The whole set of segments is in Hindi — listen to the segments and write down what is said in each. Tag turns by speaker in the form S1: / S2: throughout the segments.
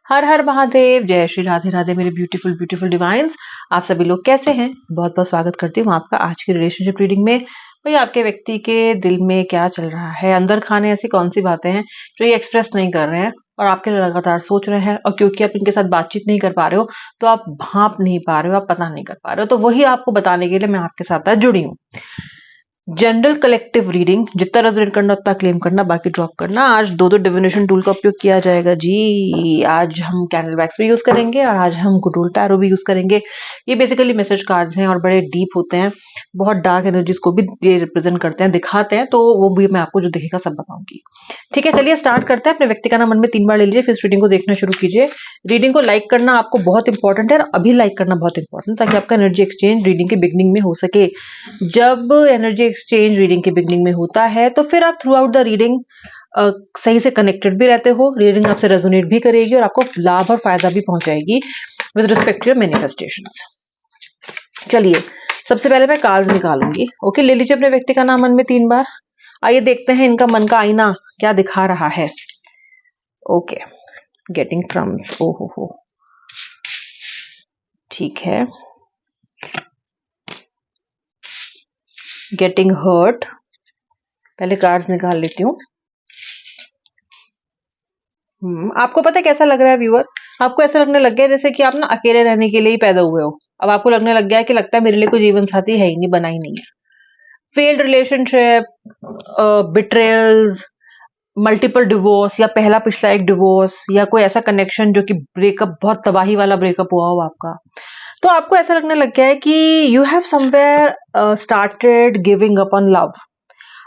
S1: हर हर महादेव, जय श्री राधे राधे मेरे ब्यूटीफुल ब्यूटीफुल डिवाइन्स। आप सभी लोग कैसे हैं? बहुत बहुत स्वागत करती हूँ आपका आज की रिलेशनशिप रीडिंग में। भाई आपके व्यक्ति के दिल में क्या चल रहा है, अंदर खाने ऐसी कौन सी बातें हैं जो ये एक्सप्रेस नहीं कर रहे हैं और आपके लिए लगातार सोच रहे हैं, और क्योंकि आप इनके साथ बातचीत नहीं कर पा रहे हो तो आप भांप नहीं पा रहे हो, आप पता नहीं कर पा रहे हो, तो वही आपको बताने के लिए मैं आपके साथ आज जुड़ी हूँ। जनरल कलेक्टिव रीडिंग, जितना रेजोनेट करना उतना क्लेम करना, बाकी ड्रॉप करना। आज दो डिविनेशन टूल का उपयोग किया जाएगा जी। आज हम कैंडल वैक्स भी यूज करेंगे और आज हम गुडूल टैरो भी यूज करेंगे। ये बेसिकली मैसेज कार्ड्स हैं और बड़े डीप होते हैं, बहुत डार्क एनर्जीज को भी ये रिप्रेजेंट करते हैं, दिखाते हैं, तो वो भी मैं आपको जो दिखेगा सब बताऊंगी। ठीक है, चलिए स्टार्ट करते हैं। अपने व्यक्ति का नाम मन में 3 बार ले लीजिए, फिर इस रीडिंग को देखना शुरू कीजिए। रीडिंग को लाइक करना आपको बहुत इंपॉर्टेंट है और अभी लाइक करना बहुत इंपॉर्टेंट, ताकि आपका एनर्जी एक्सचेंज रीडिंग के बिगनिंग में हो सके। जब एनर्जी एक्सचेंज रीडिंग के बिगनिंग में होता है तो फिर आप थ्रू आउट द रीडिंग सही से कनेक्टेड भी रहते हो, रीडिंग आपसे रेजोनेट भी करेगी और आपको लाभ और फायदा भी पहुंचाएगी with respect to your manifestations. चलिए, सबसे पहले मैं कार्ड्स निकालूंगी। ओके, ले लीजिए अपने व्यक्ति का नाम मन में 3 बार। आइए देखते हैं इनका मन का आईना क्या दिखा रहा है। ओके, गेटिंग ट्रम्स, ओहो हो, ठीक है। गेटिंग हर्ट, पहले कार्ड्स निकाल लेती हूँ। आपको पता है कैसा लग रहा है व्यूअर? आपको ऐसा लगने लग गया जैसे कि आप ना अकेले रहने के लिए ही पैदा हुए हो। अब आपको लगने लग गया है कि लगता है मेरे लिए कोई जीवन साथी है ही नहीं, बना ही नहीं है। फेल्ड रिलेशनशिप, बिट्रेयल्स, मल्टीपल डिवोर्स या पहला पिछला एक डिवोर्स या कोई ऐसा कनेक्शन जो कि ब्रेकअप, बहुत तबाही वाला ब्रेकअप हुआ हो आपका, तो आपको ऐसा लगने लग गया है कि you have somewhere started giving up on love.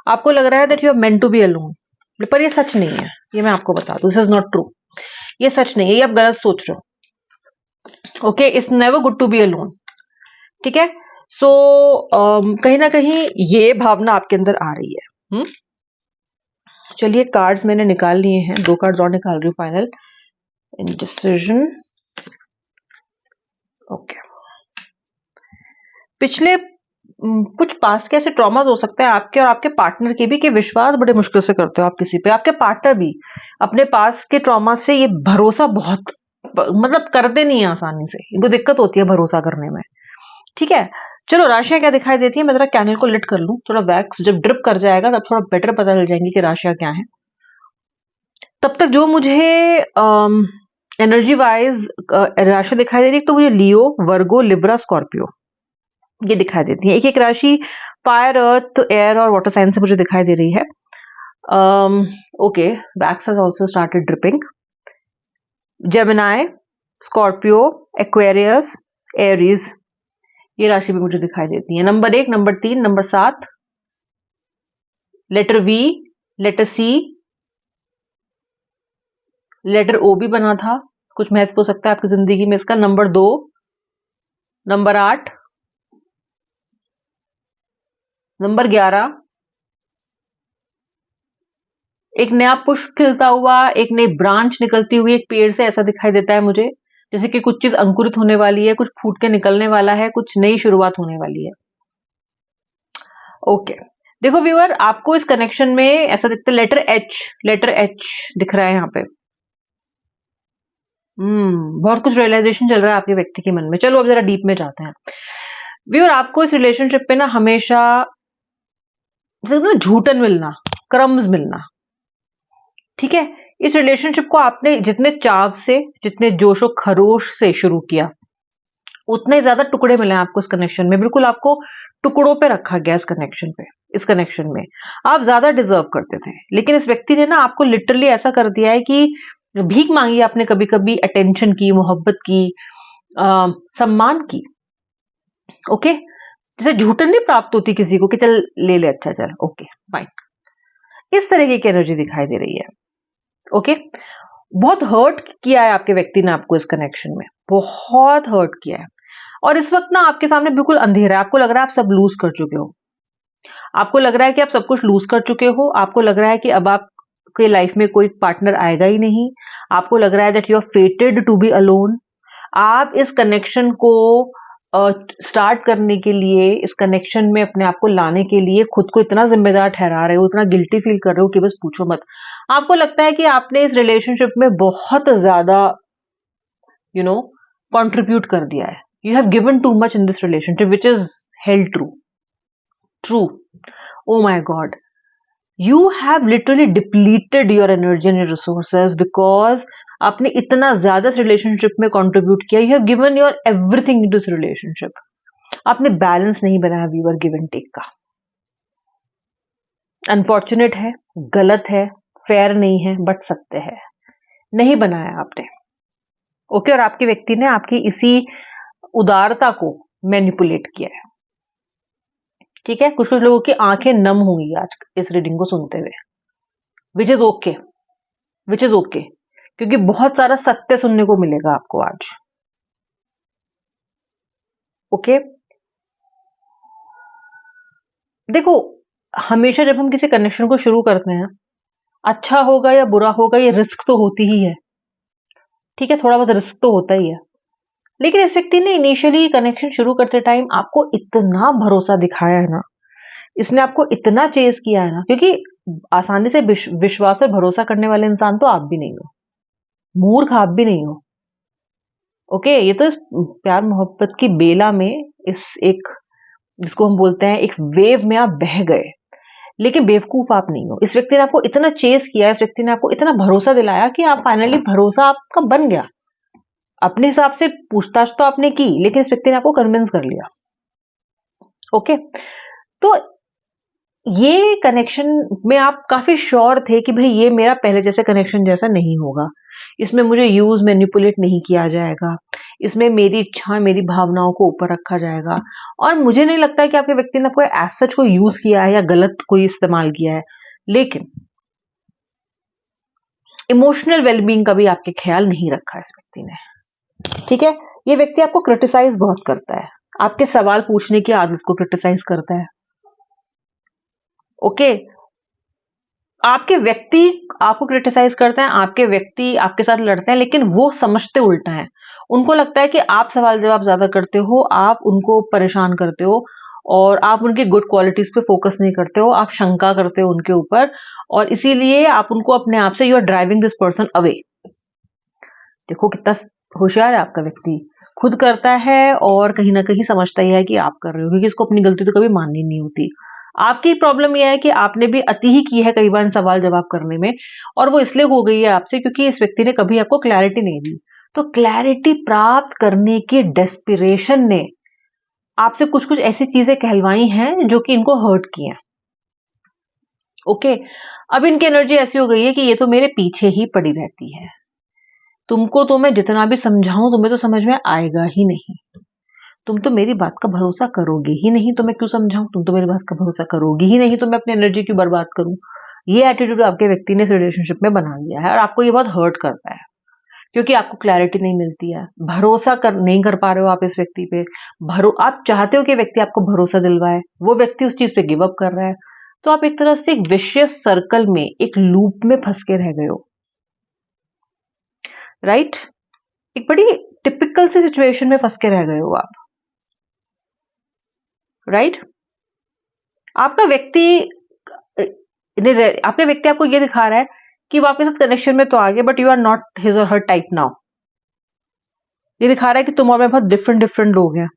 S1: आपको लग रहा है that you are meant to be alone, पर ये सच नहीं है। ये मैं आपको बता दूं, दिस इज नॉट ट्रू। ये सच नहीं है, ये आप गलत सोच रहे हो। Okay, it's never good to be alone. ठीक है, सो कहीं ना कहीं ये भावना आपके अंदर आ रही है। चलिए, कार्ड्स मैंने निकाल लिए हैं, 2 कार्ड्स और निकाल रही हूँ। Final indecision. ओके, पिछले कुछ पास्ट के ऐसे ट्रॉमास हो सकते हैं आपके और आपके पार्टनर के भी, कि विश्वास बड़े मुश्किल से करते हो आप किसी पे। आपके पार्टनर भी अपने पास्ट के ट्रॉमा से ये भरोसा बहुत मतलब करते नहीं है आसानी से, इनको दिक्कत होती है भरोसा करने में। ठीक है, चलो राशियां क्या दिखाई देती है, मैं जरा कैंडल को लिट कर लूं। थोड़ा वैक्स जब ड्रिप कर जाएगा तब थोड़ा बेटर पता चल जाएंगी कि राशियां क्या है। तब तक जो मुझे एनर्जी वाइज राशि दिखाई दे रही है, तो मुझे लियो, वर्गो, लिब्रा, स्कॉर्पियो ये दिखाई देती है। एक एक राशि फायर, अर्थ, एयर और वाटर साइन से मुझे दिखाई दे रही है। Okay, wax has also started dripping. Gemini, Scorpio, Aquarius, Aries, ये राशि भी मुझे दिखाई देती है। Number 1, number 3, number 7, letter V, letter C, letter O भी बना था, कुछ महत्व हो सकता है आपकी जिंदगी में इसका। नंबर 2, नंबर 8, नंबर 11, एक नया पुष्प खिलता हुआ, एक नई ब्रांच निकलती हुई एक पेड़ से, ऐसा दिखाई देता है मुझे, जैसे कि कुछ चीज अंकुरित होने वाली है, कुछ फूट के निकलने वाला है, कुछ नई शुरुआत होने वाली है। ओके, देखो व्यूअर, आपको इस कनेक्शन में ऐसा दिखता है, लेटर एच दिख रहा है यहाँ पे। बहुत कुछ रियलाइजेशन चल रहा है आपके व्यक्ति के मन में। चलो अब जरा डीप में जाते हैं। व्यूअर, आपको इस रिलेशनशिप पे ना हमेशा झूठन मिलना, क्रम्स मिलना। ठीक है, इस रिलेशनशिप को आपने जितने चाव से, जितने जोशो खरोश से शुरू किया, उतने ज्यादा टुकड़े मिले आपको इस कनेक्शन में। बिल्कुल आपको टुकड़ों पे रखा गया इस कनेक्शन पे। इस कनेक्शन में आप ज्यादा डिजर्व करते थे, लेकिन इस व्यक्ति ने ना आपको लिटरली ऐसा कर दिया है कि भीख मांगी आपने कभी कभी, अटेंशन की, मोहब्बत की, सम्मान की। ओके, जैसे झूठन नहीं प्राप्त होती किसी को कि चल ले ले, अच्छा चल, ओके फाइन, इस तरीके की एनर्जी दिखाई दे रही है। ओके, बहुत हर्ट किया है आपके व्यक्ति ने आपको इस कनेक्शन में, बहुत हर्ट किया है। और इस वक्त ना आपके सामने बिल्कुल अंधेरा है। आपको लग रहा है आप सब लूज कर चुके हो, आपको लग रहा है कि आप सब कुछ लूज कर चुके हो, आपको लग रहा है कि अब आपके लाइफ में कोई पार्टनर आएगा ही नहीं, आपको लग रहा है that you are fated to be alone. आप इस कनेक्शन को स्टार्ट करने के लिए, इस कनेक्शन में अपने आप को लाने के लिए खुद को इतना जिम्मेदार ठहरा रहे हो, इतना गिल्टी फील कर रहे हो कि बस पूछो मत। आपको लगता है कि आपने इस रिलेशनशिप में बहुत ज्यादा यू नो कंट्रीब्यूट कर दिया है. You have given too much in this relationship which is held true. Oh my god, you have literally depleted your energy and your resources because आपने इतना ज्यादा रिलेशनशिप में कंट्रीब्यूट किया. You have given your everything in this relationship. आपने बैलेंस नहीं बनाया व्यूअर गिव एंड टेक का. अनफॉर्चुनेट है, गलत है, फेयर नहीं है, बट सत्य है. नहीं बनाया आपने. ओके. और आपके व्यक्ति ने आपकी इसी उदारता को मैनिपुलेट किया है. ठीक है. कुछ कुछ लोगों की आंखें नम होंगी आज इस रीडिंग को सुनते हुए, which is okay, which is okay, क्योंकि बहुत सारा सत्य सुनने को मिलेगा आपको आज. ओके. देखो, हमेशा जब हम किसी कनेक्शन को शुरू करते हैं, अच्छा होगा या बुरा होगा ये रिस्क तो होती ही है. ठीक है, थोड़ा बहुत रिस्क तो होता ही है. लेकिन इस व्यक्ति ने इनिशियली कनेक्शन शुरू करते टाइम आपको इतना भरोसा दिखाया है ना, इसने आपको इतना चेज किया है ना, क्योंकि आसानी से विश्वास और भरोसा करने वाले इंसान तो आप भी नहीं हो, मूर्ख आप भी नहीं हो. ओके. ये तो इस प्यार मोहब्बत की बेला में, इस एक जिसको हम बोलते हैं एक वेव में आप बह गए, लेकिन बेवकूफ आप नहीं हो. इस व्यक्ति ने आपको इतना चेस किया, इस व्यक्ति ने आपको इतना भरोसा दिलाया कि आप फाइनली भरोसा आपका बन गया. अपने हिसाब से पूछताछ तो आपने की, लेकिन इस व्यक्ति ने आपको कन्विंस कर लिया. ओके. तो ये कनेक्शन में आप काफी श्योर थे कि भाई ये मेरा पहले जैसे कनेक्शन जैसा नहीं होगा, इसमें मुझे यूज मैनिपुलेट नहीं किया जाएगा, इसमें मेरी इच्छा मेरी भावनाओं को ऊपर रखा जाएगा. और मुझे नहीं लगता कि आपके व्यक्ति ने कोई एज सच को यूज किया है या गलत कोई इस्तेमाल किया है, लेकिन इमोशनल वेलबींग का भी आपके ख्याल नहीं रखा इस व्यक्ति ने. ठीक है. ये व्यक्ति आपको क्रिटिसाइज बहुत करता है, आपके सवाल पूछने की आदत को क्रिटिसाइज करता है. ओके. आपके व्यक्ति आपको क्रिटिसाइज करते हैं, आपके व्यक्ति आपके साथ लड़ते हैं, लेकिन वो समझते उल्टा है. उनको लगता है कि आप सवाल जवाब ज्यादा करते हो, आप उनको परेशान करते हो, और आप उनकी गुड क्वालिटीज पे फोकस नहीं करते हो, आप शंका करते हो उनके ऊपर, और इसीलिए आप उनको अपने आप से, you are driving this person away. देखो कितना होशियार है आपका व्यक्ति, खुद करता है और कहीं ना कहीं समझता ही है कि आप कर रहे हो, क्योंकि इसको अपनी गलती तो कभी माननी नहीं होती. आपकी प्रॉब्लम यह है कि आपने भी अति ही की है कई बार सवाल जवाब करने में, और वो इसलिए हो गई है आपसे क्योंकि इस व्यक्ति ने कभी आपको क्लैरिटी नहीं दी. तो क्लैरिटी प्राप्त करने की डेस्पिरेशन ने आपसे कुछ कुछ ऐसी चीजें कहलवाई हैं जो कि इनको हर्ट की हैं. ओके. अब इनकी एनर्जी ऐसी हो गई है कि ये तो मेरे पीछे ही पड़ी रहती है, तुमको तो मैं जितना भी समझाऊं तुम्हें तो समझ में आएगा ही नहीं, तुम तो मेरी बात का भरोसा करोगे ही नहीं, तो मैं क्यों समझाऊं, तुम तो मेरी बात का भरोसा करोगी ही नहीं, तो मैं अपनी एनर्जी क्यों बर्बाद करूं. ये एटीट्यूड आपके व्यक्ति ने इस रिलेशनशिप में बना लिया है, और आपको ये बहुत हर्ट करता है, क्योंकि आपको क्लैरिटी नहीं मिलती है, भरोसा नहीं कर पा रहे हो आप इस व्यक्ति पे. आप चाहते हो कि व्यक्ति आपको भरोसा दिलवाए, वो व्यक्ति उस चीज पे गिव अप कर रहा है. तो आप एक तरह से एक विशियस सर्कल में, एक लूप में फंस के रह गए हो. राइट. एक बड़ी टिपिकल सी सिचुएशन में फंस के रह गए हो आप. राइट. आपका व्यक्ति आपको ये दिखा रहा है कि वो आपके साथ कनेक्शन में तो आ गए, but you are not his or her type now. ये दिखा रहा है कि तुम और मैं बहुत डिफरेंट डिफरेंट लोग हैं.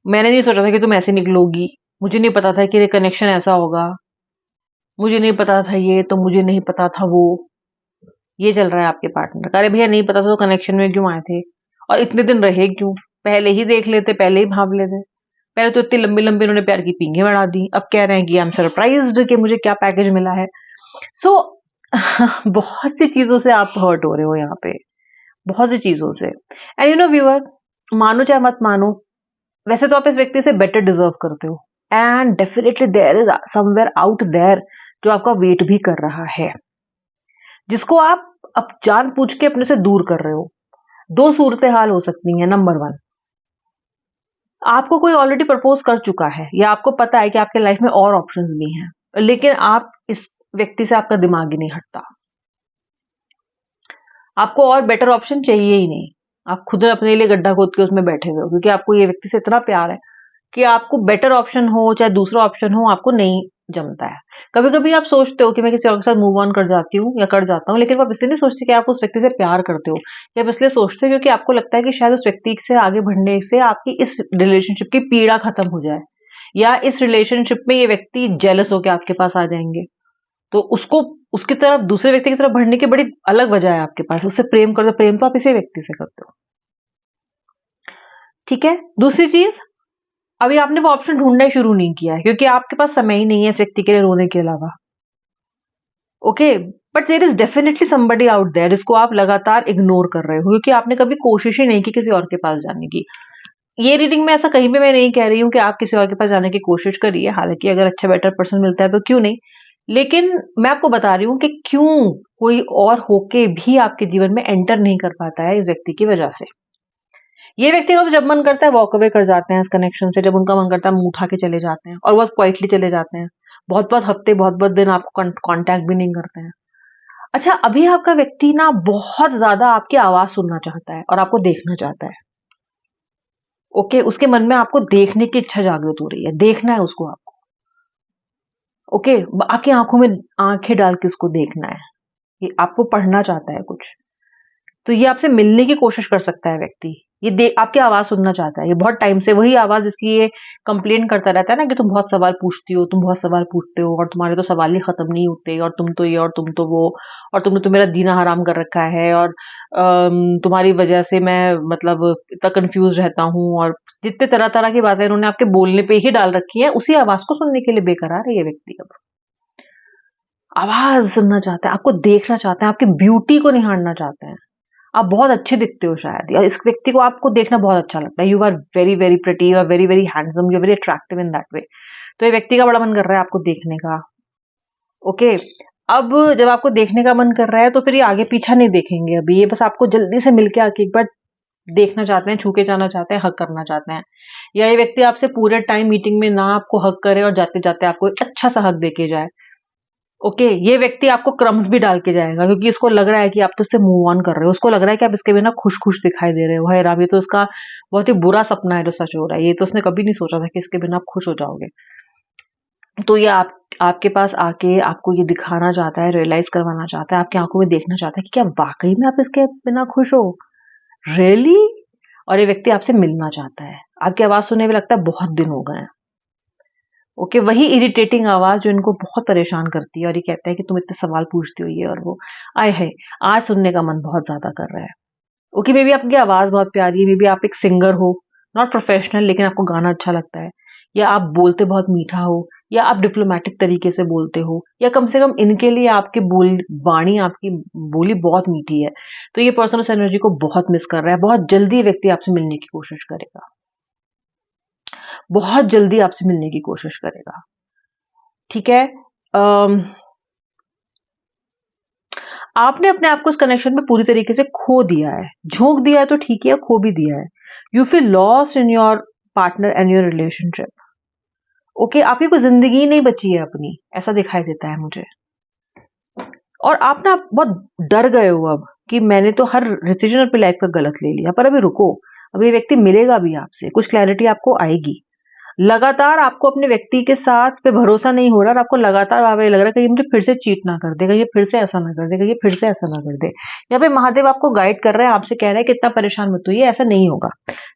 S1: मैंने नहीं सोचा था कि तुम ऐसे निकलोगी, मुझे नहीं पता था कि ये कनेक्शन ऐसा होगा, मुझे नहीं पता था ये, तो मुझे नहीं पता था वो. ये चल रहा है आपके पार्टनर का. अरे भैया नहीं पता था तो कनेक्शन में क्यों आए थे, और इतने दिन रहे क्यों, पहले ही देख लेते, पहले ही भाव लेते. पहले तो इतनी लंबी लंबी उन्होंने प्यार की पींगे बढ़ा दी, अब कह रहे हैं कि आई एम सरप्राइज्ड कि मुझे क्या पैकेज मिला है. सो बहुत सी चीजों से आप हर्ट हो रहे हो यहाँ पे, बहुत सी चीजों से. एंड यू नो व्यूअर, मानो चाहे मत मानो, वैसे तो आप इस व्यक्ति से बेटर डिजर्व करते हो, and definitely there is somewhere out there जो आपका वेट भी कर रहा है, जिसको आप अब जान पूछ के अपने से दूर कर रहे हो. दो सूरतें हाल हो सकती हैं. नंबर 1, आपको कोई ऑलरेडी प्रपोज कर चुका है, या आपको पता है कि आपके लाइफ में और ऑप्शंस भी हैं, लेकिन आप इस व्यक्ति से आपका दिमाग ही नहीं हटता. आपको और बेटर ऑप्शन चाहिए ही नहीं, आप खुद अपने लिए गड्ढा खोद के उसमें बैठे हुए हो, क्योंकि आपको ये व्यक्ति से इतना प्यार है कि आपको बेटर ऑप्शन हो चाहे दूसरा ऑप्शन हो, आपको नहीं जमता है। कभी कभी आप सोचते हो कि मैं किसी और के साथ मूव ऑन कर जाती हूँ या कर जाता हूँ, लेकिन आप इसलिए नहीं सोचते कि आप उस व्यक्ति से प्यार करते हो, या आप इसलिए सोचते हो क्योंकि आपको लगता है कि शायद उस व्यक्ति से आगे बढ़ने से आपकी इस रिलेशनशिप की पीड़ा खत्म हो जाए, या इस रिलेशनशिप में ये व्यक्ति जेलस होकर आपके पास आ जाएंगे। तो उसको उसकी तरफ, दूसरे व्यक्ति की तरफ बढ़ने की बड़ी अलग वजह है आपके पास। उससे प्रेम करते, प्रेम तो आप इसी व्यक्ति से करते हो। ठीक है। दूसरी चीज, अभी आपने वो ऑप्शन ढूंढना ही शुरू नहीं किया है क्योंकि आपके पास समय ही नहीं है इस व्यक्ति के लिए रोने के अलावा। Okay, but there is definitely somebody out there जिसको आप लगातार इग्नोर कर रहे हो क्योंकि आपने कभी कोशिश ही नहीं की किसी और के पास जाने की। ये रीडिंग में ऐसा कहीं भी मैं नहीं कह रही हूँ कि आप किसी और के पास जाने की कोशिश करिए, हालांकि अगर अच्छा बेटर पर्सन मिलता है तो क्यों नहीं, लेकिन मैं आपको बता रही हूँ कि क्यों कोई और होके भी आपके जीवन में एंटर नहीं कर पाता है इस व्यक्ति की वजह से। ये व्यक्ति को तो जब मन करता है वॉक अवे कर जाते हैं इस कनेक्शन से, जब उनका मन करता है मुंह उठा के चले जाते हैं और बहुत क्वाइटली चले जाते हैं, बहुत बहुत हफ्ते, बहुत बहुत दिन आपको कांटेक्ट भी नहीं करते हैं। अच्छा, अभी आपका व्यक्ति ना बहुत ज्यादा आपकी आवाज सुनना चाहता है और आपको देखना चाहता है। ओके, उसके मन में आपको देखने की इच्छा जागृत हो रही है, देखना है उसको आपको। ओके, आपकी आंखों में आंखें डाल के उसको देखना है, ये आपको पढ़ना चाहता है कुछ, तो ये आपसे मिलने की कोशिश कर सकता है व्यक्ति। ये आपकी आवाज सुनना चाहता है, ये बहुत टाइम से वही आवाज इसकी ये कंप्लेन करता रहता है ना कि तुम बहुत सवाल पूछती हो, तुम बहुत सवाल पूछते हो और तुम्हारे तो सवाल ही खत्म नहीं होते, और तुम तो ये और तुम तो वो, और तुमने तो मेरा जीना हराम कर रखा है, और तुम्हारी वजह से मैं मतलब इतना कंफ्यूज रहता हूँ, और जितने तरह तरह की बातें उन्होंने आपके बोलने पे ही डाल रखी है, उसी आवाज को सुनने के लिए बेकरार है ये व्यक्ति। अब आवाज सुनना चाहता है, आपको देखना चाहता है, आपकी ब्यूटी को निहारना चाहते हैं। आप बहुत अच्छे दिखते हो शायद, या इस व्यक्ति को आपको देखना बहुत अच्छा लगता है। You are very very pretty, you are very very handsome, you are very attractive in that way. तो ये व्यक्ति का बड़ा मन कर रहा है आपको देखने का। ओके, अब जब आपको देखने का मन कर रहा है तो फिर ये आगे पीछा नहीं देखेंगे, अभी ये बस आपको जल्दी से मिलके आके एक बार देखना चाहते हैं, छू के जाना चाहते हैं, हक करना चाहते हैं। या ये व्यक्ति आपसे पूरे टाइम मीटिंग में ना आपको हक करे और जाते जाते आपको एक अच्छा सा हक देके जाए। ओके, ये व्यक्ति आपको क्रम्स भी डाल के जाएगा क्योंकि इसको लग रहा है कि आप तो उससे मूव ऑन कर रहे हो, उसको लग रहा है कि आप इसके बिना खुश खुश दिखाई दे रहे हो। है राम, ये तो उसका बहुत ही बुरा सपना है जो सच हो रहा है, ये तो उसने कभी नहीं सोचा था कि इसके बिना आप खुश हो जाओगे। तो ये आपके पास आके आपको ये दिखाना चाहता है, रियलाइज करवाना चाहता है, आपकी आंखों में देखना चाहता है कि क्या वाकई में आप इसके बिना खुश हो, रियली। और ये व्यक्ति आपसे मिलना चाहता है, आपकी आवाज सुनने में लगता है बहुत दिन हो गए हैं। ओके, वही इरिटेटिंग आवाज जो इनको बहुत परेशान करती है, और ये कहता है कि तुम इतने सवाल पूछती हो ये और वो। आए है, आज सुनने का मन बहुत ज्यादा कर रहा है। ओके, मे बी आपकी आवाज बहुत प्यारी है, मे बी आप एक सिंगर हो, नॉट प्रोफेशनल, लेकिन आपको गाना अच्छा लगता है, या आप बोलते बहुत मीठा हो, या आप डिप्लोमेटिक तरीके से बोलते हो, या कम से कम इनके लिए आपकी वाणी, आपकी बोली बहुत मीठी है। तो ये पर्सन उस एनर्जी को बहुत मिस कर रहा है, बहुत जल्दी व्यक्ति आपसे मिलने की कोशिश करेगा, बहुत जल्दी आपसे मिलने की कोशिश करेगा। ठीक है। आपने अपने आप को इस कनेक्शन में पूरी तरीके से खो दिया है, झोंक दिया है तो ठीक है, खो भी दिया है। You feel lost in your partner and your relationship. Okay, आपकी कोई जिंदगी नहीं बची है अपनी, ऐसा दिखाई देता है मुझे। और आप ना बहुत डर गए हो अब कि मैंने तो हर डिसीजन अपनी लाइफ का गलत ले लिया, पर अभी रुको, अभी ये व्यक्ति मिलेगा भी आपसे, कुछ क्लैरिटी आपको आएगी। लगातार आपको अपने व्यक्ति के साथ पे भरोसा नहीं हो रहा, और आपको लगातार वहां पे लग रहा है कि ये मुझे फिर से चीट ना कर देगा, ये फिर से ऐसा ना कर देगा, ये फिर से ऐसा ना कर दे। यहाँ पे महादेव आपको गाइड कर रहे हैं, आपसे कह रहे हैं कि इतना परेशान मत होइए, ऐसा नहीं होगा।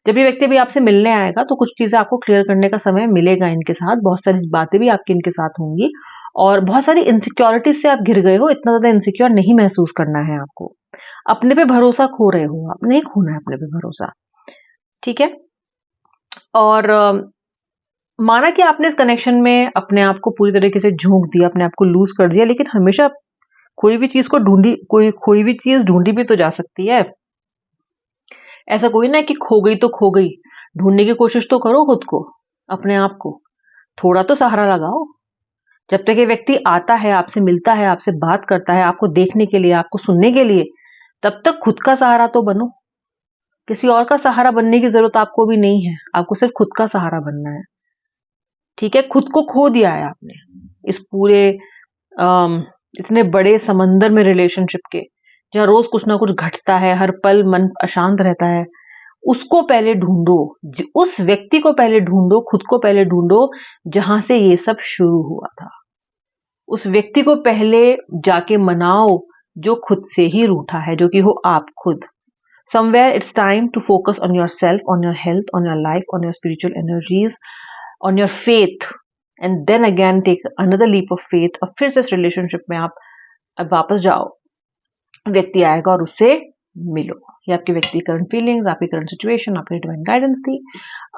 S1: जब ये व्यक्ति भी आपसे मिलने आएगा तो कुछ चीजें आपको क्लियर करने का समय मिलेगा इनके साथ, बहुत सारी बातें भी आपकी इनके साथ होंगी, और बहुत सारी इनसिक्योरिटीज से आप घिर गए हो। इतना ज्यादा इनसिक्योर नहीं महसूस करना है आपको, अपने पे भरोसा खो रहे हो आप, नहीं खोना है अपने पे भरोसा। ठीक है। और माना कि आपने इस कनेक्शन में अपने आप को पूरी तरीके से झोंक दिया, अपने आप को लूज कर दिया, लेकिन हमेशा कोई भी चीज को ढूंढी, कोई खोई भी चीज ढूंढी भी तो जा सकती है। ऐसा कोई ना कि खो गई तो खो गई, ढूंढने की कोशिश तो करो खुद को, अपने आप को थोड़ा तो सहारा लगाओ। जब तक ये व्यक्ति आता है, आपसे मिलता है, आपसे बात करता है, आपको देखने के लिए, आपको सुनने के लिए, तब तक खुद का सहारा तो बनो। किसी और का सहारा बनने की जरूरत आपको भी नहीं है, आपको सिर्फ खुद का सहारा बनना है। ठीक है, खुद को खो दिया है आपने इस पूरे इतने बड़े समंदर में रिलेशनशिप के, जहां रोज कुछ ना कुछ घटता है, हर पल मन अशांत रहता है। उसको पहले ढूंढो, उस व्यक्ति को पहले ढूंढो, खुद को पहले ढूंढो जहां से ये सब शुरू हुआ था। उस व्यक्ति को पहले जाके मनाओ जो खुद से ही रूठा है, जो कि हो आप खुद। Somewhere it's time to focus on yourself, on your health, on your life, on your spiritual energies, on your faith, and then again take another leap of faith। अब फिर से इस रिलेशनशिप में आप अब वापस जाओ, व्यक्ति आएगा और उससे मिलो। ये आपकी व्यक्ति करंट फीलिंग्स, आपकी करंट सिचुएशन, आपकी डिवाइन गाइडेंस थी।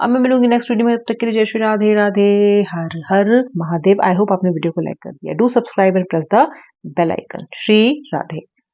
S1: अब मैं मिलूंगी नेक्स्ट वीडियो में, तब तक के लिए जय श्री राधे राधे, हर हर महादेव। आई होप आपने वीडियो को लाइक कर दिया। Do subscribe and press the bell icon. Shri Radhe.